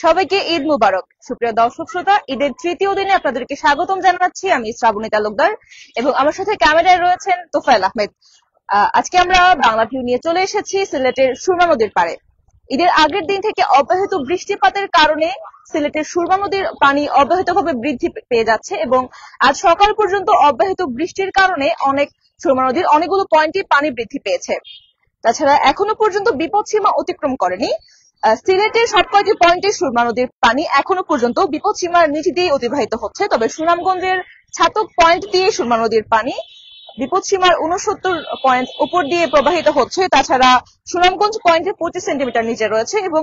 সবাইকে ঈদ মুবারক। সুপ্রিয় দর্শক শ্রোতা, ঈদের তৃতীয় দিনে আপনাদেরকে স্বাগতম জানাচ্ছি। আমি শ্রাবণী তালুকদার এবং আমার সাথে ক্যামেরায় রয়েছেন তোফায়েল আহমেদ। আজকে আমরা বাংলা ভিউ নিয়ে চলে এসেছি সিলেটের সুরমা নদীর পাড়ে। ঈদের আগের দিন থেকে অব্যাহত বৃষ্টিপাতের কারণে সিলেটের সুরমা নদীর পানি অব্যাহতভাবে বৃদ্ধি পেয়ে যাচ্ছে এবং আজ সকাল পর্যন্ত অব্যাহত বৃষ্টির কারণে সুরমা নদীর অনেকগুলো পয়েন্টে পানি বৃদ্ধি পেয়েছে। তাছাড়া এখনো পর্যন্ত বিপদসীমা অতিক্রম করেনি। সিলেটের সবকয়টি পয়েন্টে সুরমা নদীর পানি এখনো পর্যন্ত বিপদসীমার নিচে দিয়ে অতিবাহিত হচ্ছে। তবে সুনামগঞ্জের ছাতক পয়েন্ট দিয়ে সুরমা নদীর পানি বিপদসীমার 69 পয়েন্ট উপর দিয়ে প্রবাহিত হচ্ছে। তাছাড়া সুনামগঞ্জ পয়েন্টে 25 সেন্টিমিটার নিচে রয়েছে এবং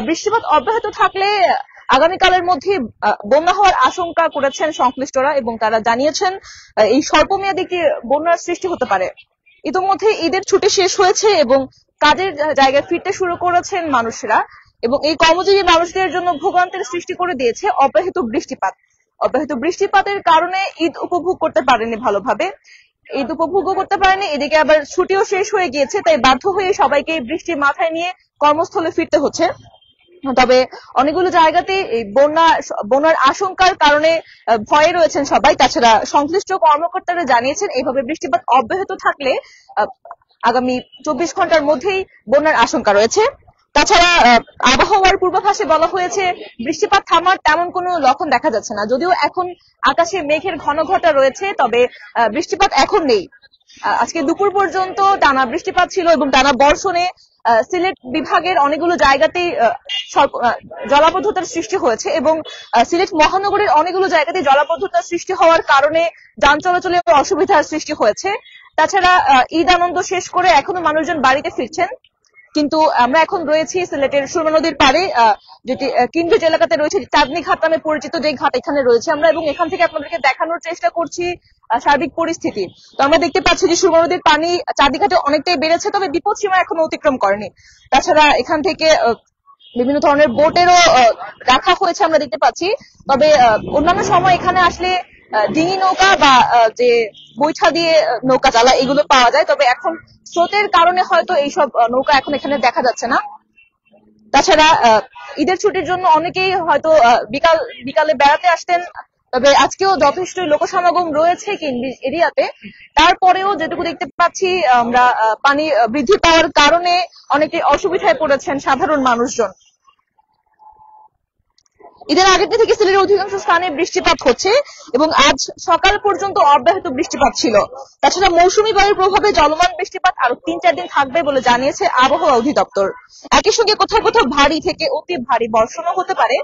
বৃষ্টিপাত অব্যাহত থাকলে আগামীকালের মধ্যে বন্যা হওয়ার আশঙ্কা করেছেন সংশ্লিষ্টরা এবং তারা জানিয়েছেন এই স্বল্পমেয়াদী একটি বন্যার সৃষ্টি হতে পারে। ইতিমধ্যে ঈদের ছুটি শেষ হয়েছে এবং কাজের জায়গায় ফিরতে শুরু করেছেন মানুষরা এবং এই কর্মজীবী মানুষদের জন্য ভোগান্তির সৃষ্টি করে দিয়েছে অব্যাহত বৃষ্টিপাত। অব্যাহত বৃষ্টিপাতের কারণে ঈদ উপভোগ করতে পারেনি ভালোভাবে, ঈদ উপভোগও করতে পারেনি, এদিকে আবার ছুটিও শেষ হয়ে গিয়েছে। তাই বাধ্য হয়ে সবাইকে বৃষ্টি মাথায় নিয়ে কর্মস্থলে ফিরতে হচ্ছে। তবে অনেকগুলো জায়গাতে এই বন্যার আশঙ্কার কারণে ভয়ে রয়েছেন সবাই। তাছাড়া সংশ্লিষ্ট কর্মকর্তারা জানিয়েছেন এইভাবে বৃষ্টিপাত অব্যাহত থাকলে আগামী 24 ঘন্টার মধ্যেই বন্যার আশঙ্কা রয়েছে। তাছাড়া আবহাওয়ার পূর্বাভাসে বলা হয়েছে বৃষ্টিপাত থামার তেমন কোনো লক্ষণ দেখা যাচ্ছে না। যদিও এখন আকাশে মেঘের ঘনঘটা রয়েছে, তবে বৃষ্টিপাত এখন নেই। আজকে দুপুর পর্যন্ত টানা বৃষ্টিপাত ছিল এবং টানা বর্ষণে সিলেট বিভাগের অনেকগুলো জায়গাতেই জলাবদ্ধতার সৃষ্টি হয়েছে এবং সিলেট মহানগরের অনেকগুলো জায়গাতেই জলাবদ্ধতার সৃষ্টি হওয়ার কারণে যান চলাচলে অসুবিধার সৃষ্টি হয়েছে। তাছাড়া ঈদ আনন্দ শেষ করে এখনো মানুষজন বাড়িতে ফিরছেন, কিন্তু আমরা এখন রয়েছি সিলেটের সুরমা নদীর পাড়ে, যেটি কিংব্রিজ এলাকাতে রয়েছে, চাঁদনি ঘাট নামে পরিচিত যে ঘাট, এখানে রয়েছে আমরা এবং এখান থেকে আপনাদেরকে দেখানোর চেষ্টা করছি সার্বিক পরিস্থিতি। তো আমরা দেখতে পাচ্ছি যে সুরমা নদীর পানি চাঁদনি ঘাটে অনেকটাই বেড়েছে, তবে বিপদ সীমা এখনো অতিক্রম করেনি। তাছাড়া এখান থেকে বিভিন্ন ধরনের বোটেরও রাখা হয়েছে আমরা দেখতে পাচ্ছি। তবে অন্যান্য সময় এখানে আসলে ডিঙি নৌকা বা যে বৈঠা দিয়ে নৌকা চালা এগুলো পাওয়া যায়, তবে এখন স্রোতের কারণে হয়তো এইসব নৌকা এখন এখানে দেখা যাচ্ছে না। তাছাড়া ঈদের ছুটির জন্য অনেকেই হয়তো বিকালে বেড়াতে আসতেন, তবে আজকেও যথেষ্ট লোক সমাগম রয়েছে কিংব্রিজ এরিয়াতে। তারপরেও যেটুকু দেখতে পাচ্ছি আমরা পানি বৃদ্ধি পাওয়ার কারণে অনেকে অসুবিধায় পড়েছেন সাধারণ মানুষজন। ঈদের আগের দিন থেকে সিলেটের অধিকাংশ স্থানে বৃষ্টিপাত হচ্ছে এবং আজ সকাল পর্যন্ত অব্যাহত বৃষ্টিপাত ছিল। তাছাড়া মৌসুমী বায়ুর প্রভাবে চলমান বৃষ্টিপাত আরো 3-4 দিন থাকবে বলে জানিয়েছে আবহাওয়া অধিদপ্তর। একই সঙ্গে কোথাও কোথাও ভারী থেকে অতি ভারী বর্ষণও হতে পারে।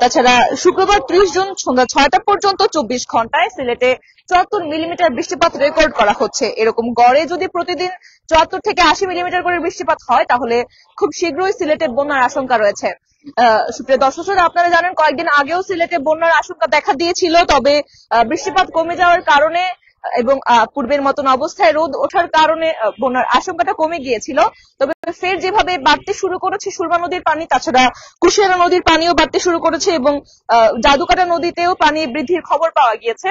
তাছাড়া শুক্রবার 30 জুন সন্ধ্যা 6টা পর্যন্ত 24 ঘন্টায় সিলেটে 74 মিলিমিটার বৃষ্টিপাত রেকর্ড করা হচ্ছে। এরকম গড়ে যদি প্রতিদিন 74 থেকে 80 মিলিমিটার করে বৃষ্টিপাত হয় তাহলে খুব শীঘ্রই সিলেটে বন্যার আশঙ্কা রয়েছে। সুপ্রিয় দর্শক, আপনারা জানেন কয়েকদিন আগেও সিলেটে বন্যার আশঙ্কা দেখা দিয়েছিল, তবে বৃষ্টিপাত কমে যাওয়ার কারণে এবং পূর্বের মতন অবস্থায় রোদ ওঠার কারণে বন্যার আশঙ্কাটা কমে গিয়েছিল। তবে ফের যেভাবে বাড়তে শুরু করেছে সুরমা নদীর পানি, তাছাড়া কুশিয়ারা নদীর পানিও বাড়তে শুরু করেছে এবং জাদুকাটা নদীতেও পানি বৃদ্ধির খবর পাওয়া গিয়েছে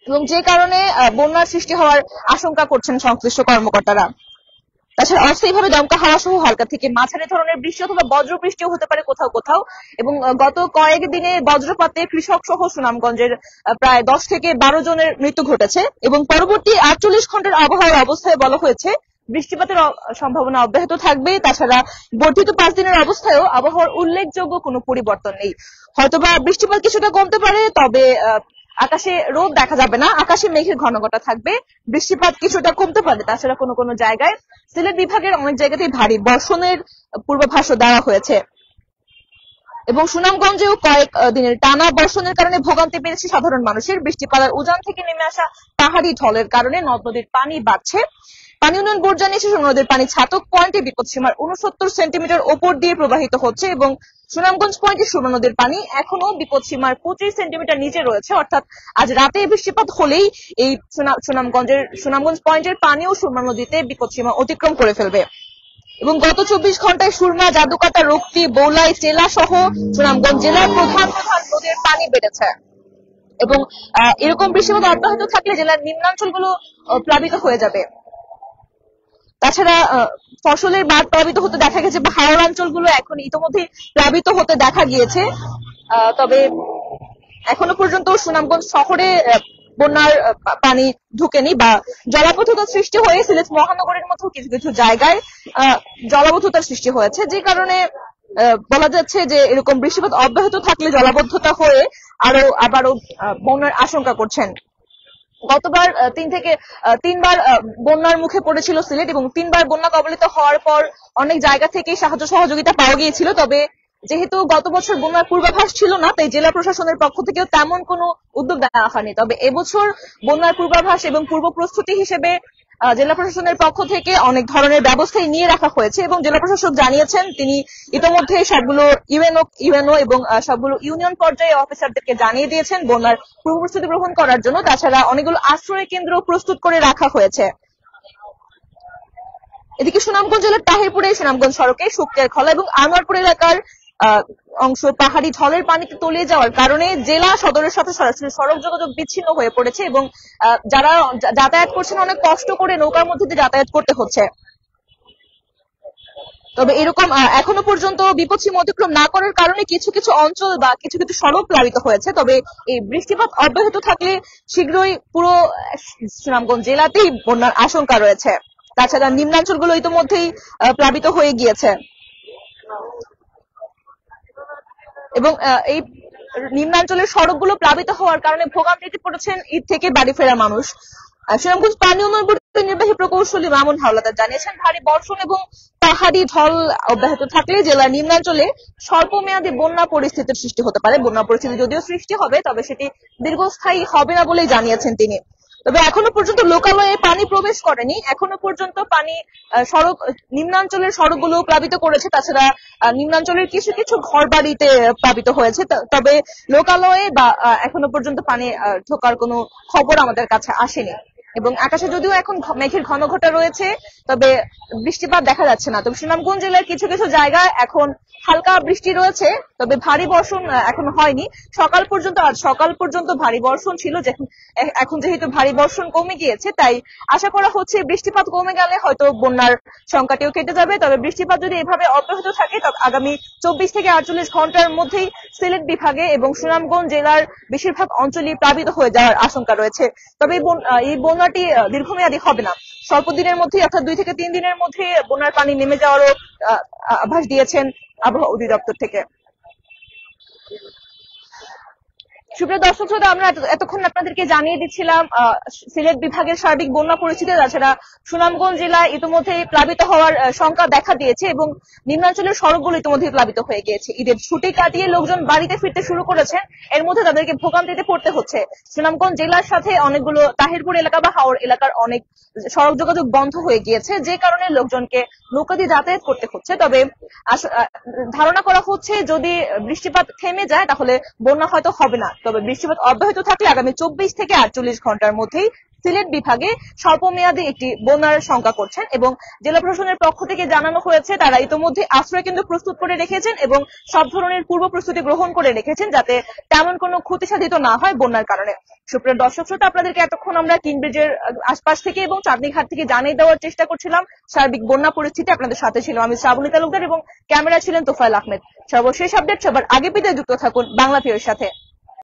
এবং যে কারণে বন্যার সৃষ্টি হওয়ার আশঙ্কা করছেন সংশ্লিষ্ট কর্মকর্তারা। তাছাড়া অস্থায়ীভাবে দমকা হাওয়া সহ হালকা থেকে মাঝারি ধরনের বৃষ্টি অথবা বজ্র বৃষ্টিও হতে পারে কোথাও কোথাও এবং গত কয়েকদিনে বজ্রপাতে কৃষক সহ সুনামগঞ্জের প্রায় 10 থেকে 12 জনের মৃত্যু ঘটেছে এবং পরবর্তী 48 ঘন্টার আবহাওয়ার অবস্থায় বলা হয়েছে বৃষ্টিপাতের সম্ভাবনা অব্যাহত থাকবে। তাছাড়া বর্ধিত 5 দিনের অবস্থায়ও আবহাওয়ার উল্লেখযোগ্য কোনো পরিবর্তন নেই। হয়তোবা বৃষ্টিপাত কিছুটা কমতে পারে, তবে আকাশে রোদ দেখা যাবে না, আকাশে মেঘের ঘনঘটা থাকবে, বৃষ্টিপাত কিছুটা কমতে পারে। তাছাড়া কোনো কোনো জায়গায় সিলেট বিভাগের অনেক জায়গাতেই ভারী বর্ষণের পূর্বাভাসও দেওয়া হয়েছে এবং সুনামগঞ্জেও কয়েক দিনের টানা বর্ষণের কারণে ভোগান্তি পেয়েছে সাধারণ মানুষের। বৃষ্টিপাতের উজান থেকে নেমে আসা পাহাড়ি ঢলের কারণে নদ নদীর পানি বাড়ছে। পানি উন্নয়ন বোর্ড জানিয়েছে সুরমা নদীর পানি ছাতক পয়েন্টে বিপদসীমার 69 সেন্টিমিটার ওপর দিয়ে প্রবাহিত হচ্ছে এবং সুনামগঞ্জ পয়েন্টে সুরমা নদীর পানি এখনো বিপদসীমার 25 সেন্টিমিটার নিচে রয়েছে। অর্থাৎ আজ রাতে বৃষ্টিপাত হলেই এই সুনামগঞ্জ পয়েন্টের পানিও সুরমা নদীতে বিপদসীমা অতিক্রম করে ফেলবে এবং গত 24 ঘন্টায় সুরমা, জাদুকাটা, রক্তি, বৌলাই, চেলা সহ সুনামগঞ্জ জেলার প্রধান প্রধান নদীর পানি বেড়েছে এবং এরকম বৃষ্টিপাত অব্যাহত থাকলে জেলার নিম্নাঞ্চলগুলো প্লাবিত হয়ে যাবে। তাছাড়া ফসলের বাঁধ প্লাবিত হতে দেখা গেছে বা হাওড় অঞ্চলগুলো এখন ইতোমধ্যে প্লাবিত হতে দেখা গিয়েছে। তবে এখনো পর্যন্ত সুনামগঞ্জ শহরে বন্যার পানি ঢুকেনি বা জলাবদ্ধতার সৃষ্টি হয়ে সিলেট মহানগরের মতো কিছু কিছু জায়গায় জলাবদ্ধতার সৃষ্টি হয়েছে, যে কারণে বলা যাচ্ছে যে এরকম বৃষ্টিপাত অব্যাহত থাকলে জলাবদ্ধতা হয়ে আবারও বন্যার আশঙ্কা করছেন। গতবার 3 থেকে 3 বার বন্যার মুখে পড়েছিল সিলেট এবং 3 বার বন্যা কবলিত হওয়ার পর অনেক জায়গা থেকে সাহায্য সহযোগিতা পাওয়া গিয়েছিল। তবে যেহেতু গত বছর বন্যার পূর্বাভাস ছিল না, তাই জেলা প্রশাসনের পক্ষ থেকেও তেমন কোনো উদ্যোগ নেওয়া হয়নি। তবে এবছর বন্যার পূর্বাভাস এবং পূর্ব প্রস্তুতি হিসেবে জেলা প্রশাসনের পক্ষ থেকে অনেক ধরনের ব্যবস্থাই নিয়ে রাখা হয়েছে এবং জেলা প্রশাসক জানিয়েছেন তিনি ইতোমধ্যে সবগুলো ইউএনও এবং সবগুলো ইউনিয়ন পর্যায়ে অফিসারদেরকে জানিয়ে দিয়েছেন বন্যার পূর্ব প্রস্তুতি গ্রহণ করার জন্য। তাছাড়া অনেকগুলো আশ্রয় কেন্দ্র প্রস্তুত করে রাখা হয়েছে। এদিকে সুনামগঞ্জ জেলার তাহিরপুরে সুনামগঞ্জ সড়কে শুক্তিয়ার খলা এবং আনোয়ারপুর এলাকার অংশ পাহাড়ি ঢলের পানিতে তলিয়ে যাওয়ার কারণে জেলা সদরের সাথে সরাসরি সড়ক যোগাযোগ বিচ্ছিন্ন হয়ে পড়েছে এবং যারা যাতায়াত করছেন অনেক কষ্ট করে নৌকার মধ্যে দিয়ে যাতায়াত করতে হচ্ছে। তবে এরকম এখনো পর্যন্ত বিপদসীমা অতিক্রম না করার কারণে কিছু কিছু অঞ্চল বা কিছু কিছু সড়ক প্লাবিত হয়েছে। তবে এই বৃষ্টিপাত অব্যাহত থাকলে শীঘ্রই পুরো সুনামগঞ্জ জেলাতেই বন্যার আশঙ্কা রয়েছে। তাছাড়া নিম্নাঞ্চলগুলো ইতিমধ্যেই প্লাবিত হয়ে গিয়েছে এবং এই নিম্নাঞ্চলের সড়কগুলো প্লাবিত হওয়ার কারণে ভোগান্তিতে পড়েছেন ঈদ থেকে বাড়ি ফেরা মানুষ। সুনামগঞ্জ পানি উন্নয়ন বোর্ডের নির্বাহী প্রকৌশলী মামুন হাওলাদার জানিয়েছেন ভারী বর্ষণ এবং পাহাড়ি ঢল অব্যাহত থাকলে জেলার নিম্নাঞ্চলে স্বল্পমেয়াদী বন্যা পরিস্থিতির সৃষ্টি হতে পারে। বন্যা পরিস্থিতি যদিও সৃষ্টি হবে, তবে সেটি দীর্ঘস্থায়ী হবে না বলেই জানিয়েছেন তিনি। তবে এখনো পর্যন্ত লোকালয়ে পানি প্রবেশ করেনি, এখনো পর্যন্ত পানি সড়ক নিম্নাঞ্চলের সড়কগুলো প্লাবিত করেছে। তাছাড়া নিম্নাঞ্চলের কিছু কিছু ঘর বাড়িতে প্লাবিত হয়েছে। তবে লোকালয়ে বা এখনো পর্যন্ত পানি ঢোকার কোনো খবর আমাদের কাছে আসেনি এবং আকাশে যদিও এখন মেঘের ঘনঘটা রয়েছে, তবে বৃষ্টিপাত দেখা যাচ্ছে না। তবে সুনামগঞ্জ জেলার কিছু কিছু জায়গায় এখন হালকা বৃষ্টি রয়েছে, তবে ভারী বর্ষণ এখনো হয়নি। আজ সকাল পর্যন্ত ভারী বর্ষণ ছিল, এখন যেহেতু ভারী বর্ষণ কমে গিয়েছে তাই আশা করা হচ্ছে বৃষ্টিপাত কমে গেলে হয়তো বন্যার সংখ্যাটিও কেটে যাবে। তবে বৃষ্টিপাত যদি এভাবে অব্যাহত থাকে তবে আগামী 24 থেকে 48 ঘন্টার মধ্যেই সিলেট বিভাগে এবং সুনামগঞ্জ জেলার বেশিরভাগ অঞ্চলই প্লাবিত হয়ে যাওয়ার আশঙ্কা রয়েছে। তবে এই বন্যাটি দীর্ঘমেয়াদী হবে না, স্বল্প দিনের মধ্যে অর্থাৎ 2 থেকে 3 দিনের মধ্যে বন্যার পানি নেমে যাওয়ারও আভাস দিয়েছেন আবহাওয়া অধিদপ্তর থেকে। সুপ্রিয় দর্শক শ্রোতা, আমরা এতক্ষণ আপনাদেরকে জানিয়ে দিচ্ছিলাম সিলেট বিভাগের সার্বিক বন্যা পরিস্থিতি। তাছাড়া সুনামগঞ্জ জেলা ইতিমধ্যে প্লাবিত হওয়ার সংখ্যা দেখা দিয়েছে এবং নিম্নাঞ্চলের সড়কগুলো ইতিমধ্যে প্লাবিত হয়ে গিয়েছে। ঈদের ছুটি কাটিয়ে লোকজন বাড়িতে ফিরতে শুরু করেছেন, এর মধ্যে তাদেরকে ভোগান্তিতে পড়তে হচ্ছে। সুনামগঞ্জ জেলার সাথে অনেকগুলো তাহিরপুর এলাকা বা হাওড় এলাকার অনেক সড়ক যোগাযোগ বন্ধ হয়ে গিয়েছে, যে কারণে লোকজনকে নৌকা দিয়ে যাতায়াত করতে হচ্ছে। তবে ধারণা করা হচ্ছে যদি বৃষ্টিপাত থেমে যায় তাহলে বন্যা হয়তো হবে না। তবে বৃষ্টিপাত অব্যাহত থাকলে আগামী 24 থেকে 48 ঘন্টার মধ্যেই সিলেট বিভাগে স্বল্পমেয়াদী একটি বন্যার শঙ্কা করছেন এবং জেলা প্রশাসনের পক্ষ থেকে জানানো হয়েছে তারা ইতিমধ্যে আশ্রয় কেন্দ্র প্রস্তুত করে রেখেছেন এবং সব ধরনের পূর্ব প্রস্তুতি গ্রহণ করে রেখেছেন যাতে তেমন কোনো ক্ষতি সাধিত না হয় বন্যার কারণে। সুপ্রিয় দর্শক শ্রোতা, আপনাদেরকে এতক্ষণ আমরা কিংব্রিজের আশপাশ থেকে এবং চাঁদনীঘাট থেকে জানিয়ে দেওয়ার চেষ্টা করছিলাম সার্বিক বন্যা পরিস্থিতি। আপনাদের সাথে ছিল আমি শ্রাবণী তালুকদার এবং ক্যামেরা ছিলেন তোফায়েল আহমেদ। সর্বশেষ আপডেট সবার আগে পেতে যুক্ত থাকুন বাংলা ভিউর সাথে।